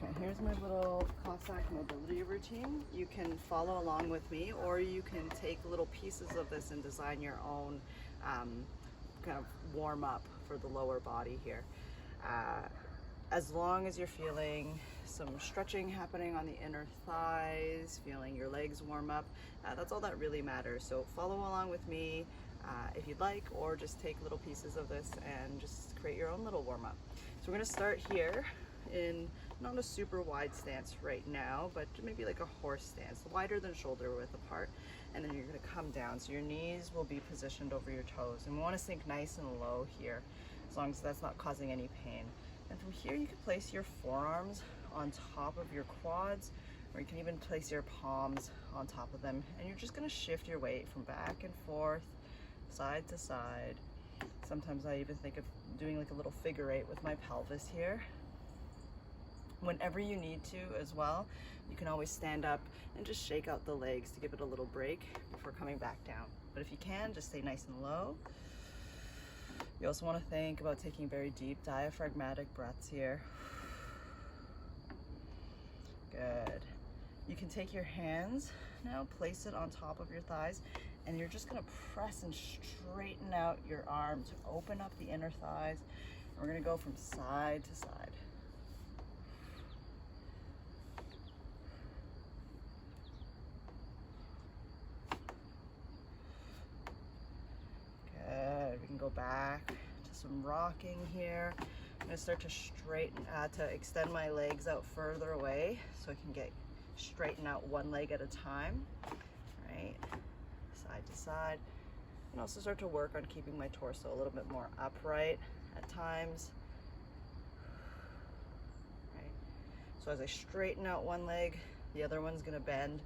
Okay, here's my little Cossack mobility routine. You can follow along with me, or you can take little pieces of this and design your own kind of warm up for the lower body here. As long as you're feeling some stretching happening on the inner thighs, feeling your legs warm up, that's all that really matters. So follow along with me if you'd like, or just take little pieces of this and just create your own little warm up. So we're gonna start here in not a super wide stance right now, but maybe like a horse stance, wider than shoulder width apart. And then you're gonna come down. So your knees will be positioned over your toes. And we wanna sink nice and low here, as long as that's not causing any pain. And from here, you can place your forearms on top of your quads, or you can even place your palms on top of them. And you're just gonna shift your weight from back and forth, side to side. Sometimes I even think of doing like a little figure eight with my pelvis here. Whenever you need to as well, you can always stand up and just shake out the legs to give it a little break before coming back down. But if you can, just stay nice and low. You also want to think about taking very deep diaphragmatic breaths here. Good. You can take your hands now, place it on top of your thighs, and you're just going to press and straighten out your arms to open up the inner thighs. And we're going to go from side to side. Good. We can go back to some rocking here. I'm going to start to straighten, to extend my legs out further away so I can straighten out one leg at a time. Right, side to side. And also start to work on keeping my torso a little bit more upright at times. Right. So as I straighten out one leg, the other one's going to bend.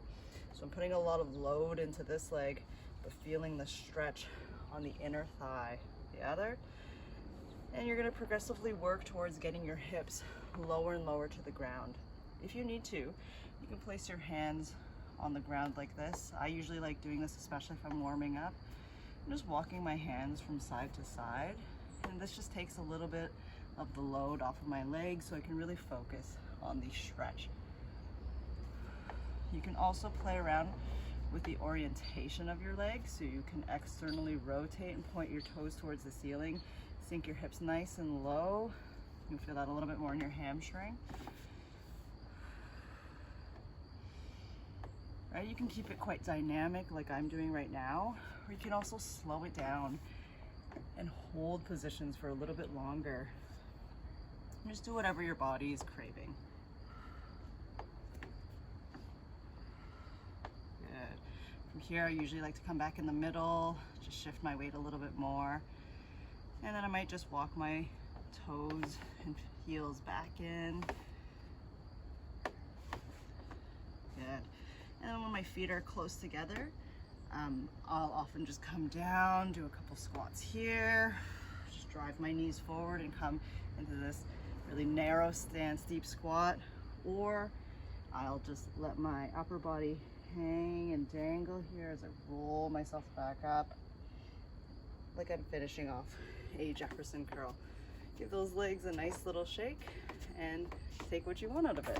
So I'm putting a lot of load into this leg, but feeling the stretch on the inner thigh, the other. And you're going to progressively work towards getting your hips lower and lower to the ground. If you need to, you can place your hands on the ground like this. I usually like doing this, especially if I'm warming up. I'm just walking my hands from side to side. And this just takes a little bit of the load off of my legs so I can really focus on the stretch. You can also play around with the orientation of your legs, so you can externally rotate and point your toes towards the ceiling. Sink your hips nice and low. You can feel that a little bit more in your hamstring. Right, you can keep it quite dynamic like I'm doing right now, or you can also slow it down and hold positions for a little bit longer. Just do whatever your body is craving. Good. From here, I usually like to come back in the middle, just shift my weight a little bit more. And then I might just walk my toes and heels back in. Good. And then when my feet are close together, I'll often just come down, do a couple squats here, just drive my knees forward and come into this really narrow stance, deep squat, or I'll just let my upper body hang and dangle here as I roll myself back up, like I'm finishing off a Jefferson curl. Give those legs a nice little shake and take what you want out of it.